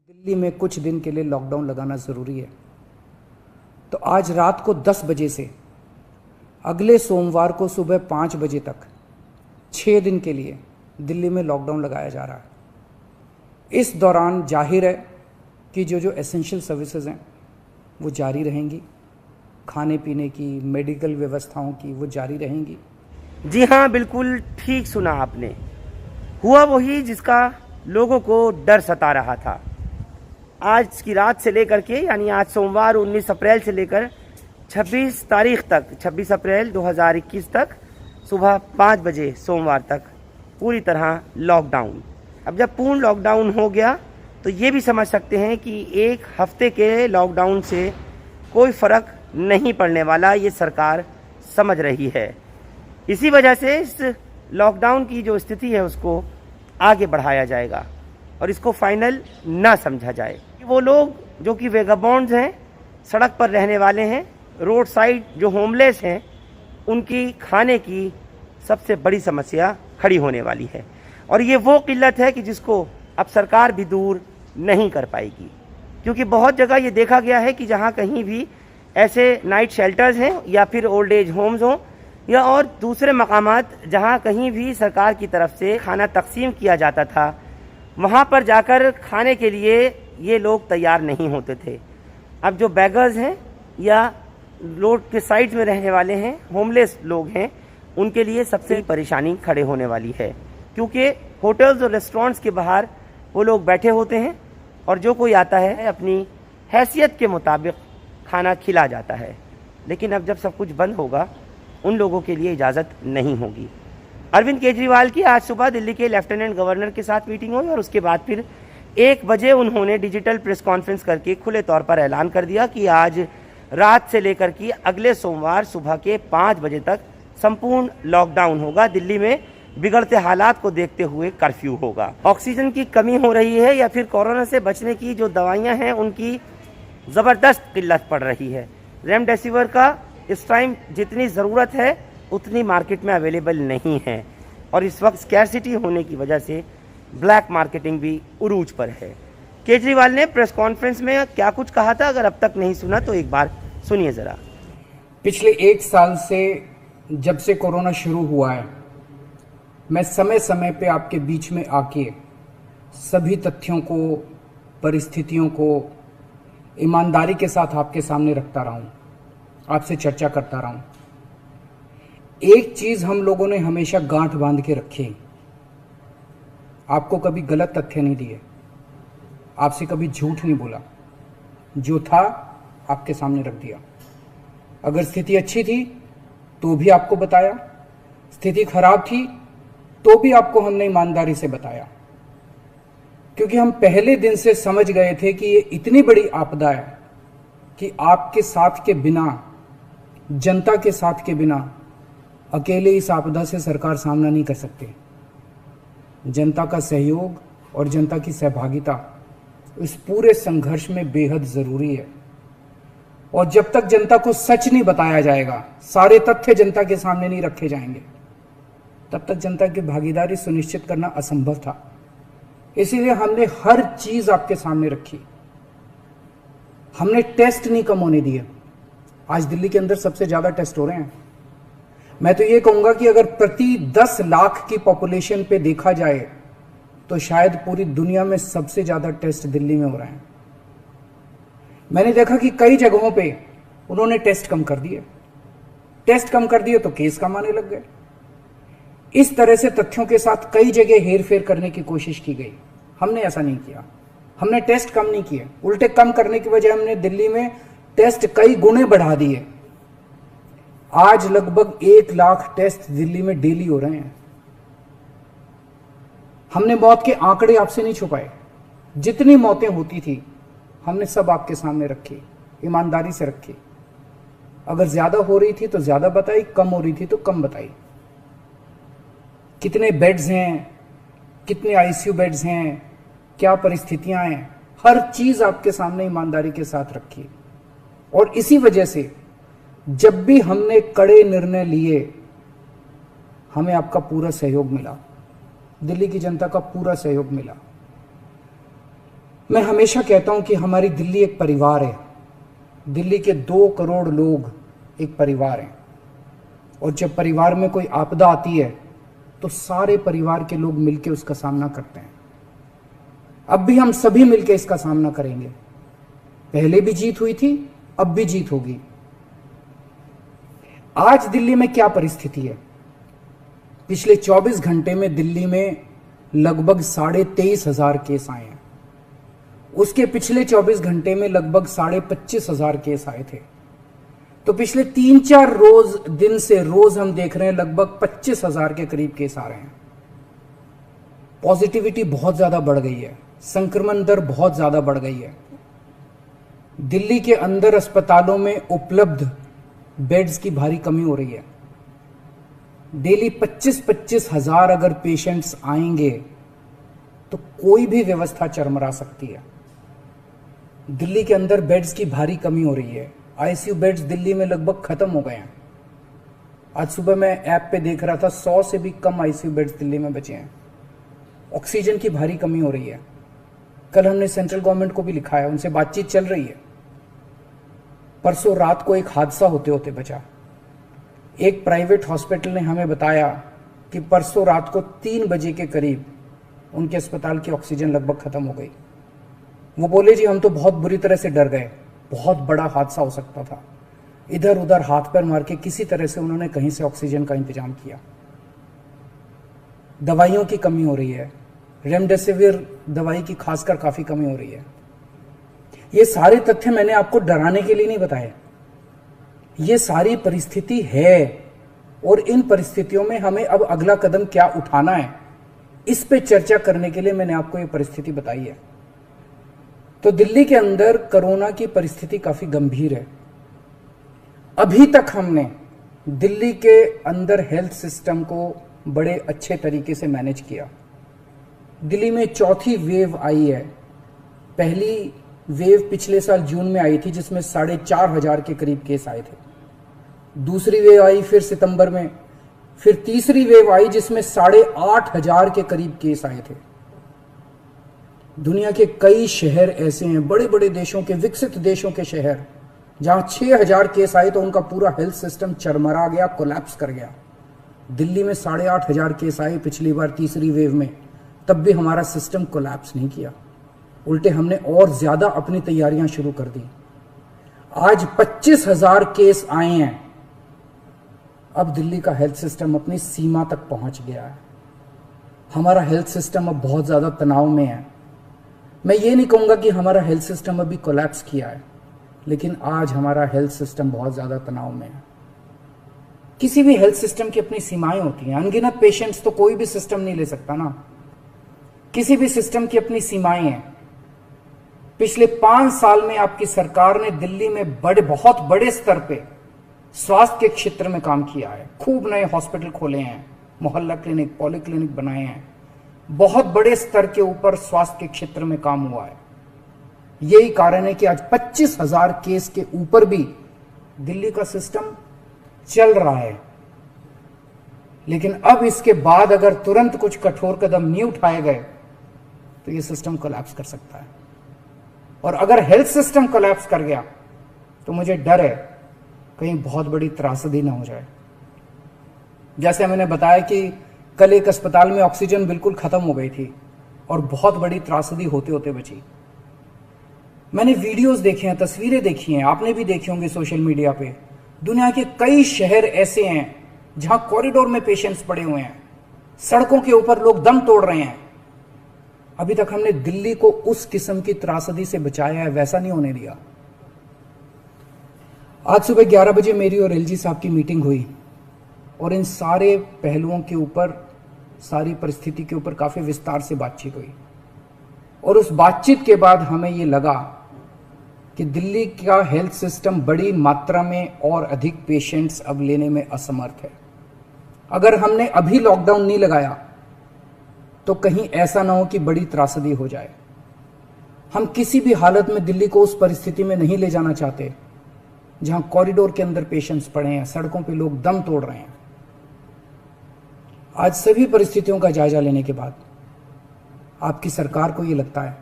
दिल्ली में कुछ दिन के लिए लॉकडाउन लगाना ज़रूरी है। तो आज रात को 10 बजे से अगले सोमवार को सुबह 5 बजे तक 6 दिन के लिए दिल्ली में लॉकडाउन लगाया जा रहा है। इस दौरान जाहिर है कि जो एसेंशियल सर्विसेज हैं वो जारी रहेंगी, खाने पीने की, मेडिकल व्यवस्थाओं की वो जारी रहेंगी। जी हाँ, बिल्कुल ठीक सुना आपने। हुआ वही जिसका लोगों को डर सता रहा था। आज की रात से लेकर के, यानी आज सोमवार 19 अप्रैल से लेकर 26 तारीख तक, 26 अप्रैल 2021 तक सुबह 5 बजे सोमवार तक पूरी तरह लॉकडाउन। अब जब पूर्ण लॉकडाउन हो गया तो ये भी समझ सकते हैं कि एक हफ्ते के लॉकडाउन से कोई फ़र्क नहीं पड़ने वाला, ये सरकार समझ रही है। इसी वजह से इस लॉकडाउन की जो स्थिति है उसको आगे बढ़ाया जाएगा और इसको फाइनल ना समझा जाए। वो लोग जो कि वेगाबॉन्ड्स हैं, सड़क पर रहने वाले हैं, रोड साइड जो होमलेस हैं, उनकी खाने की सबसे बड़ी समस्या खड़ी होने वाली है। और ये वो किल्लत है कि जिसको अब सरकार भी दूर नहीं कर पाएगी, क्योंकि बहुत जगह ये देखा गया है कि जहाँ कहीं भी ऐसे नाइट शेल्टर्स हैं या फिर ओल्ड एज होम्स हों या और दूसरे मकामात जहाँ कहीं भी सरकार की तरफ से खाना तकसीम किया जाता था, वहाँ पर जाकर खाने के लिए ये लोग तैयार नहीं होते थे। अब जो बैगर्स हैं या रोड के साइड्स में रहने वाले हैं, होमलेस लोग हैं, उनके लिए सबसे परेशानी खड़े होने वाली है, क्योंकि होटल्स और रेस्टोरेंट्स के बाहर वो लोग बैठे होते हैं और जो कोई आता है अपनी हैसियत के मुताबिक खाना खिला जाता है। लेकिन अब जब सब कुछ बंद होगा, उन लोगों के लिए इजाज़त नहीं होगी। अरविंद केजरीवाल की आज सुबह दिल्ली के लेफ्टिनेंट गवर्नर के साथ मीटिंग हुई और उसके बाद फिर 1 बजे उन्होंने डिजिटल प्रेस कॉन्फ्रेंस करके खुले तौर पर ऐलान कर दिया कि आज रात से लेकर के अगले सोमवार सुबह के 5 बजे तक संपूर्ण लॉकडाउन होगा। दिल्ली में बिगड़ते हालात को देखते हुए कर्फ्यू होगा। ऑक्सीजन की कमी हो रही है या फिर कोरोना से बचने की जो दवाइयाँ हैं उनकी ज़बरदस्त किल्लत पड़ रही है। रेमडेसिविर का इस टाइम जितनी ज़रूरत है उतनी मार्केट में अवेलेबल नहीं है और इस वक्त स्कैरसिटी होने की वजह से ब्लैक मार्केटिंग भी उरूज पर है। केजरीवाल ने प्रेस कॉन्फ्रेंस में क्या कुछ कहा था, अगर अब तक नहीं सुना तो एक बार सुनिए ज़रा। पिछले 1 साल से जब से कोरोना शुरू हुआ है, मैं समय समय पे आपके बीच में आके सभी तथ्यों को, परिस्थितियों को ईमानदारी के साथ आपके सामने रखता रहा हूँ, आपसे चर्चा करता रहा हूँ। एक चीज हम लोगों ने हमेशा गांठ बांध के रखी, आपको कभी गलत तथ्य नहीं दिए, आपसे कभी झूठ नहीं बोला, जो था आपके सामने रख दिया। अगर स्थिति अच्छी थी तो भी आपको बताया, स्थिति खराब थी तो भी आपको हमने ईमानदारी से बताया, क्योंकि हम पहले दिन से समझ गए थे कि ये इतनी बड़ी आपदा है कि आपके साथ के बिना, जनता के साथ के बिना अकेले इस आपदा से सरकार सामना नहीं कर सकती। जनता का सहयोग और जनता की सहभागिता इस पूरे संघर्ष में बेहद जरूरी है। और जब तक जनता को सच नहीं बताया जाएगा, सारे तथ्य जनता के सामने नहीं रखे जाएंगे, तब तक जनता की भागीदारी सुनिश्चित करना असंभव था। इसीलिए हमने हर चीज आपके सामने रखी। हमने टेस्ट नहीं कम होने दिए। आज दिल्ली के अंदर सबसे ज्यादा टेस्ट हो रहे हैं। मैं तो ये कहूंगा कि अगर प्रति 10 लाख की पॉपुलेशन पे देखा जाए तो शायद पूरी दुनिया में सबसे ज्यादा टेस्ट दिल्ली में हो रहे हैं। मैंने देखा कि कई जगहों पे उन्होंने टेस्ट कम कर दिए। टेस्ट कम कर दिए तो केस कम आने लग गए। इस तरह से तथ्यों के साथ कई जगह हेरफेर करने की कोशिश की गई। हमने ऐसा नहीं किया। हमने टेस्ट कम नहीं किए, उल्टे कम करने की वजह हमने दिल्ली में टेस्ट कई गुने बढ़ा दिए। आज लगभग 1 लाख टेस्ट दिल्ली में डेली हो रहे हैं। हमने मौत के आंकड़े आपसे नहीं छुपाए। जितनी मौतें होती थी हमने सब आपके सामने रखी, ईमानदारी से रखी। अगर ज्यादा हो रही थी तो ज्यादा बताई, कम हो रही थी तो कम बताई। कितने बेड्स हैं, कितने आईसीयू बेड्स हैं, क्या परिस्थितियां हैं, हर चीज आपके सामने ईमानदारी के साथ रखी। और इसी वजह से जब भी हमने कड़े निर्णय लिए, हमें आपका पूरा सहयोग मिला, दिल्ली की जनता का पूरा सहयोग मिला। मैं हमेशा कहता हूं कि हमारी दिल्ली एक परिवार है। दिल्ली के 2 करोड़ लोग एक परिवार हैं, और जब परिवार में कोई आपदा आती है तो सारे परिवार के लोग मिलकर उसका सामना करते हैं। अब भी हम सभी मिलकर इसका सामना करेंगे। पहले भी जीत हुई थी, अब भी जीत होगी। आज दिल्ली में क्या परिस्थिति है? पिछले 24 घंटे में दिल्ली में लगभग 23,500 केस आए हैं। उसके पिछले 24 घंटे में लगभग 25,500 केस आए थे। तो पिछले 3-4 दिन से रोज हम देख रहे हैं लगभग 25,000 के करीब केस आ रहे हैं। पॉजिटिविटी बहुत ज्यादा बढ़ गई है, संक्रमण दर बहुत ज्यादा बढ़ गई है। दिल्ली के अंदर अस्पतालों में उपलब्ध बेड्स की भारी कमी हो रही है। डेली 25-25 हजार अगर पेशेंट्स आएंगे तो कोई भी व्यवस्था चरमरा सकती है। दिल्ली के अंदर बेड्स की भारी कमी हो रही है। आईसीयू बेड्स दिल्ली में लगभग खत्म हो गए हैं। आज सुबह मैं ऐप पे देख रहा था 100 से भी कम आईसीयू बेड्स दिल्ली में बचे हैं। ऑक्सीजन की भारी कमी हो रही है। कल हमने सेंट्रल गवर्नमेंट को भी लिखा है, उनसे बातचीत चल रही है। परसों रात को एक हादसा होते होते बचा। एक प्राइवेट हॉस्पिटल ने हमें बताया कि परसों रात को 3 बजे के करीब उनके अस्पताल की ऑक्सीजन लगभग खत्म हो गई। वो बोले जी हम तो बहुत बुरी तरह से डर गए, बहुत बड़ा हादसा हो सकता था। इधर उधर हाथ पैर मार के किसी तरह से उन्होंने कहीं से ऑक्सीजन का इंतजाम किया। दवाइयों की कमी हो रही है, रेमडेसिविर दवाई की खासकर काफी कमी हो रही है। ये सारे तथ्य मैंने आपको डराने के लिए नहीं बताए। ये सारी परिस्थिति है, और इन परिस्थितियों में हमें अब अगला कदम क्या उठाना है, इस पे चर्चा करने के लिए मैंने आपको ये परिस्थिति बताई है। तो दिल्ली के अंदर कोरोना की परिस्थिति काफी गंभीर है। अभी तक हमने दिल्ली के अंदर हेल्थ सिस्टम को बड़े अच्छे तरीके से मैनेज किया। दिल्ली में चौथी वेव आई है। पहली वेव पिछले साल जून में आई थी, जिसमें 4,500 के करीब केस आए थे। दूसरी वेव आई फिर सितंबर में, फिर तीसरी वेव आई जिसमें 8,500 के करीब केस आए थे। दुनिया के कई शहर ऐसे हैं, बड़े बड़े देशों के, विकसित देशों के शहर, जहां 6,000 केस आए तो उनका पूरा हेल्थ सिस्टम चरमरा गया, कोलैप्स कर गया। दिल्ली में 8,500 केस आए पिछली बार तीसरी वेव में, तब भी हमारा सिस्टम कोलैप्स नहीं किया। उल्टे हमने और ज्यादा अपनी तैयारियां शुरू कर दी। आज 25,000 केस आए हैं। अब दिल्ली का हेल्थ सिस्टम अपनी सीमा तक पहुंच गया है। हमारा हेल्थ सिस्टम अब बहुत ज्यादा तनाव में है। मैं ये नहीं कहूंगा कि हमारा हेल्थ सिस्टम अभी कोलैप्स किया है, लेकिन आज हमारा हेल्थ सिस्टम बहुत ज्यादा तनाव में है। किसी भी हेल्थ सिस्टम की अपनी सीमाएं होती हैं। अनगिनत पेशेंट्स तो कोई भी सिस्टम नहीं ले सकता ना। किसी भी सिस्टम की अपनी सीमाएं हैं। पिछले 5 साल में आपकी सरकार ने दिल्ली में बहुत बड़े स्तर पे स्वास्थ्य के क्षेत्र में काम किया है। खूब नए हॉस्पिटल खोले हैं, मोहल्ला क्लिनिक, पॉली क्लिनिक बनाए हैं। बहुत बड़े स्तर के ऊपर स्वास्थ्य के क्षेत्र में काम हुआ है। यही कारण है कि आज 25,000 केस के ऊपर भी दिल्ली का सिस्टम चल रहा है। लेकिन अब इसके बाद अगर तुरंत कुछ कठोर कदम नहीं उठाए गए तो ये सिस्टम कोलैप्स कर सकता है। और अगर हेल्थ सिस्टम कोलैप्स कर गया तो मुझे डर है कहीं बहुत बड़ी त्रासदी ना हो जाए। जैसे मैंने बताया कि कल एक अस्पताल में ऑक्सीजन बिल्कुल खत्म हो गई थी और बहुत बड़ी त्रासदी होते होते बची। मैंने वीडियोस देखे हैं, तस्वीरें देखी हैं, आपने भी देखी होंगी सोशल मीडिया पे। दुनिया के कई शहर ऐसे हैं जहां कॉरिडोर में पेशेंट्स पड़े हुए हैं, सड़कों के ऊपर लोग दम तोड़ रहे हैं। अभी तक हमने दिल्ली को उस किस्म की त्रासदी से बचाया है, वैसा नहीं होने दिया। आज सुबह 11 बजे मेरी और एलजी साहब की मीटिंग हुई और इन सारे पहलुओं के ऊपर, सारी परिस्थिति के ऊपर काफी विस्तार से बातचीत हुई। और उस बातचीत के बाद हमें ये लगा कि दिल्ली का हेल्थ सिस्टम बड़ी मात्रा में और अधिक पेशेंट्स अब लेने में असमर्थ है। अगर हमने अभी लॉकडाउन नहीं लगाया तो कहीं ऐसा ना हो कि बड़ी त्रासदी हो जाए। हम किसी भी हालत में दिल्ली को उस परिस्थिति में नहीं ले जाना चाहते जहां कॉरिडोर के अंदर पेशेंट्स पड़े हैं, सड़कों पे लोग दम तोड़ रहे हैं। आज सभी परिस्थितियों का जायजा लेने के बाद आपकी सरकार को यह लगता है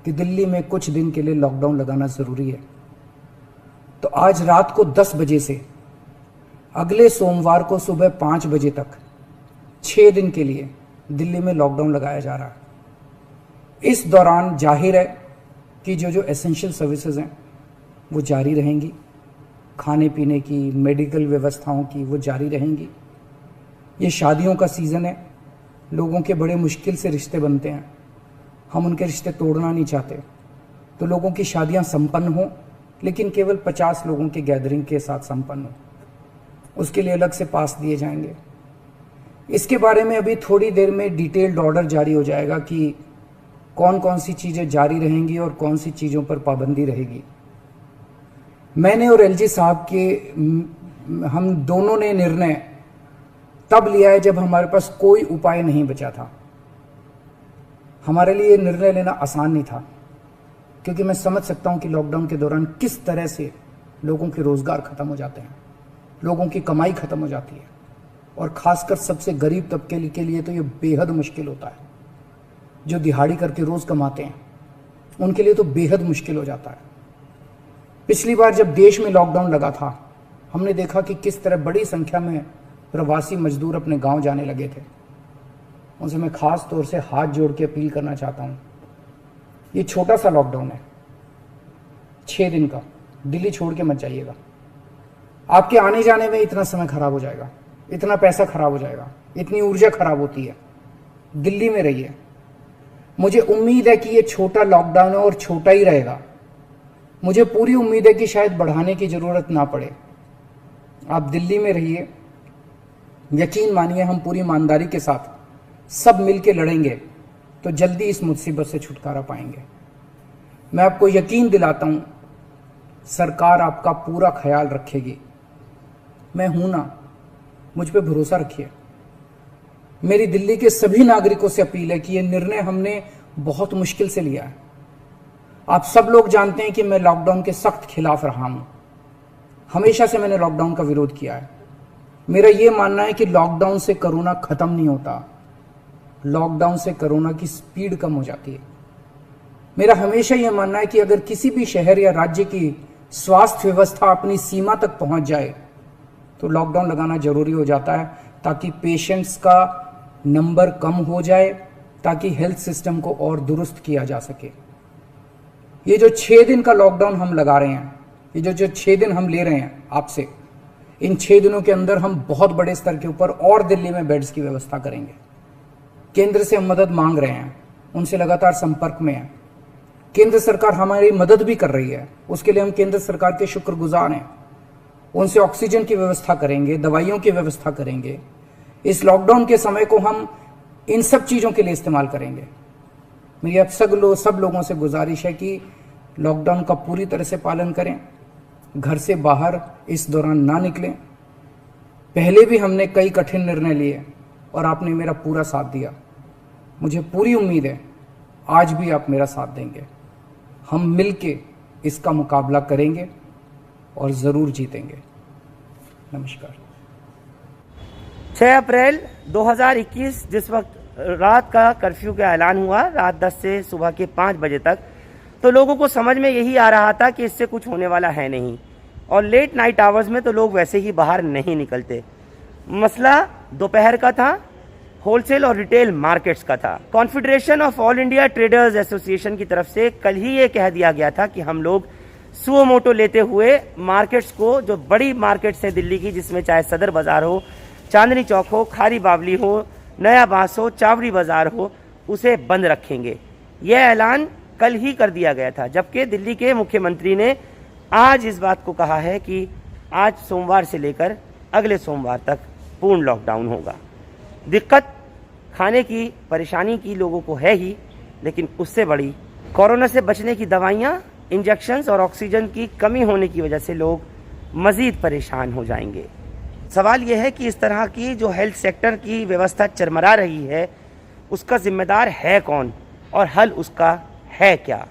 कि दिल्ली में कुछ दिन के लिए लॉकडाउन लगाना ज़रूरी है। तो आज रात को 10 बजे से अगले सोमवार को सुबह 5 बजे तक 6 दिन के लिए दिल्ली में लॉकडाउन लगाया जा रहा है। इस दौरान जाहिर है कि जो एसेंशियल सर्विसेज हैं वो जारी रहेंगी, खाने पीने की, मेडिकल व्यवस्थाओं की वो जारी रहेंगी। ये शादियों का सीज़न है, लोगों के बड़े मुश्किल से रिश्ते बनते हैं, हम उनके रिश्ते तोड़ना नहीं चाहते। तो लोगों की शादियां संपन्न हो, लेकिन केवल 50 लोगों की गैदरिंग के साथ संपन्न हो, उसके लिए अलग से पास दिए जाएंगे। इसके बारे में अभी थोड़ी देर में डिटेल्ड ऑर्डर जारी हो जाएगा कि कौन कौन सी चीज़ें जारी रहेंगी और कौन सी चीज़ों पर पाबंदी रहेगी। मैंने और एलजी साहब के हम दोनों ने निर्णय तब लिया है जब हमारे पास कोई उपाय नहीं बचा था। हमारे लिए निर्णय लेना आसान नहीं था, क्योंकि मैं समझ सकता हूं कि लॉकडाउन के दौरान किस तरह से लोगों के रोजगार खत्म हो जाते हैं, लोगों की कमाई खत्म हो जाती है, और खासकर सबसे गरीब तबके के लिए तो ये बेहद मुश्किल होता है। जो दिहाड़ी करके रोज कमाते हैं उनके लिए तो बेहद मुश्किल हो जाता है। पिछली बार जब देश में लॉकडाउन लगा था, हमने देखा कि किस तरह बड़ी संख्या में प्रवासी मजदूर अपने गांव जाने लगे थे। उनसे मैं खास तौर से हाथ जोड़ के अपील करना चाहता हूं, ये छोटा सा लॉकडाउन है, 6 दिन का, दिल्ली छोड़ के मत जाइएगा। आपके आने जाने में इतना समय खराब हो जाएगा, इतना पैसा खराब हो जाएगा, इतनी ऊर्जा खराब होती है। दिल्ली में रहिए। मुझे उम्मीद है कि ये छोटा लॉकडाउन है और छोटा ही रहेगा। मुझे पूरी उम्मीद है कि शायद बढ़ाने की जरूरत ना पड़े। आप दिल्ली में रहिए, यकीन मानिए हम पूरी ईमानदारी के साथ सब मिलके लड़ेंगे तो जल्दी इस मुसीबत से छुटकारा पाएंगे। मैं आपको यकीन दिलाता हूं, सरकार आपका पूरा ख्याल रखेगी। मैं हूं ना, मुझ पे भरोसा रखिए। मेरी दिल्ली के सभी नागरिकों से अपील है कि यह निर्णय हमने बहुत मुश्किल से लिया है। आप सब लोग जानते हैं कि मैं लॉकडाउन के सख्त खिलाफ रहा हूं, हमेशा से मैंने लॉकडाउन का विरोध किया है। मेरा यह मानना है कि लॉकडाउन से कोरोना खत्म नहीं होता, लॉकडाउन से कोरोना की स्पीड कम हो जाती है। मेरा हमेशा यह मानना है कि अगर किसी भी शहर या राज्य की स्वास्थ्य व्यवस्था अपनी सीमा तक पहुंच जाए तो लॉकडाउन लगाना जरूरी हो जाता है, ताकि पेशेंट्स का नंबर कम हो जाए, ताकि हेल्थ सिस्टम को और दुरुस्त किया जा सके। ये जो 6 दिन का लॉकडाउन हम लगा रहे हैं, ये जो 6 दिन हम ले रहे हैं आपसे, इन 6 दिनों के अंदर हम बहुत बड़े स्तर के ऊपर और दिल्ली में बेड्स की व्यवस्था करेंगे। केंद्र से हम मदद मांग रहे हैं, उनसे लगातार संपर्क में हैं। केंद्र सरकार हमारी मदद भी कर रही है, उसके लिए हम केंद्र सरकार के शुक्रगुजार हैं। उनसे ऑक्सीजन की व्यवस्था करेंगे, दवाइयों की व्यवस्था करेंगे। इस लॉकडाउन के समय को हम इन सब चीज़ों के लिए इस्तेमाल करेंगे। मेरी अब सब लोगों से गुजारिश है कि लॉकडाउन का पूरी तरह से पालन करें, घर से बाहर इस दौरान ना निकलें। पहले भी हमने कई कठिन निर्णय लिए और आपने मेरा पूरा साथ दिया। मुझे पूरी उम्मीद है आज भी आप मेरा साथ देंगे। हम मिलके इसका मुकाबला करेंगे और ज़रूर जीतेंगे। नमस्कार। 6 अप्रैल 2021 जिस वक्त रात का कर्फ्यू का ऐलान हुआ, रात 10 से सुबह के 5 बजे तक, तो लोगों को समझ में यही आ रहा था कि इससे कुछ होने वाला है नहीं। और लेट नाइट आवर्स में तो लोग वैसे ही बाहर नहीं निकलते। मसला दोपहर का था, होलसेल और रिटेल मार्केट्स का था। Confederation of all India traders association की तरफ से कल ही ये कह दिया गया था कि हम लोग सुओ मोटो लेते हुए मार्केट्स को, जो बड़ी मार्केट्स हैं दिल्ली की, जिसमें चाहे सदर बाजार हो, चांदनी चौक हो, खारी बावली हो, नया बांस हो, चावड़ी बाजार हो, उसे बंद रखेंगे। यह ऐलान कल ही कर दिया गया था, जबकि दिल्ली के मुख्यमंत्री ने आज इस बात को कहा है कि आज सोमवार से लेकर अगले सोमवार तक पूर्ण लॉकडाउन होगा। दिक्कत खाने की परेशानी की लोगों को है ही, लेकिन उससे बड़ी कोरोना से बचने की दवाइयाँ, इंजेक्शन्स और ऑक्सीजन की कमी होने की वजह से लोग मज़ीद परेशान हो जाएंगे। सवाल यह है कि इस तरह की जो हेल्थ सेक्टर की व्यवस्था चरमरा रही है, उसका जिम्मेदार है कौन और हल उसका है क्या?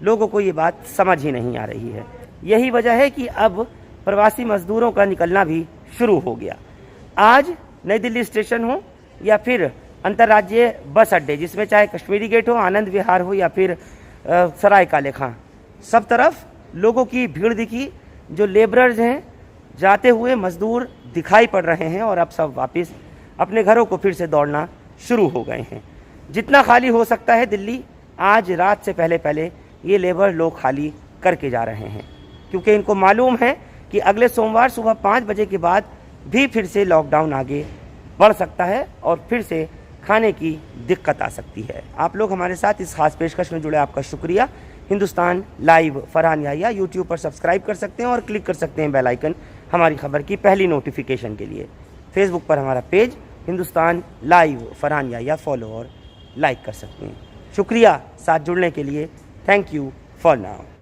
लोगों को ये बात समझ ही नहीं आ रही है। यही वजह है कि अब प्रवासी मजदूरों का निकलना भी शुरू हो गया। आज नई दिल्ली स्टेशन हो या फिर अंतर्राज्यीय बस अड्डे, जिसमें चाहे कश्मीरी गेट हो, आनंद विहार हो या फिर सराय काले खां, सब तरफ लोगों की भीड़ दिखी। जो लेबरर्स हैं, जाते हुए मजदूर दिखाई पड़ रहे हैं और अब सब वापस अपने घरों को फिर से दौड़ना शुरू हो गए हैं। जितना खाली हो सकता है दिल्ली आज रात से पहले पहले ये लेबर लोग खाली करके जा रहे हैं, क्योंकि इनको मालूम है कि अगले सोमवार सुबह 5 बजे के बाद भी फिर से लॉकडाउन आगे बढ़ सकता है और फिर से खाने की दिक्कत आ सकती है। आप लोग हमारे साथ इस खास पेशकश में जुड़े, आपका शुक्रिया। हिंदुस्तान लाइव फरहान याहिया यूट्यूब पर सब्सक्राइब कर सकते हैं और क्लिक कर सकते हैं बेल आइकन हमारी खबर की पहली नोटिफिकेशन के लिए। फेसबुक पर हमारा page Hindustan Live Farhan Yahiya follow और लाइक कर सकते हैं। शुक्रिया साथ जुड़ने के लिए। Thank you for now.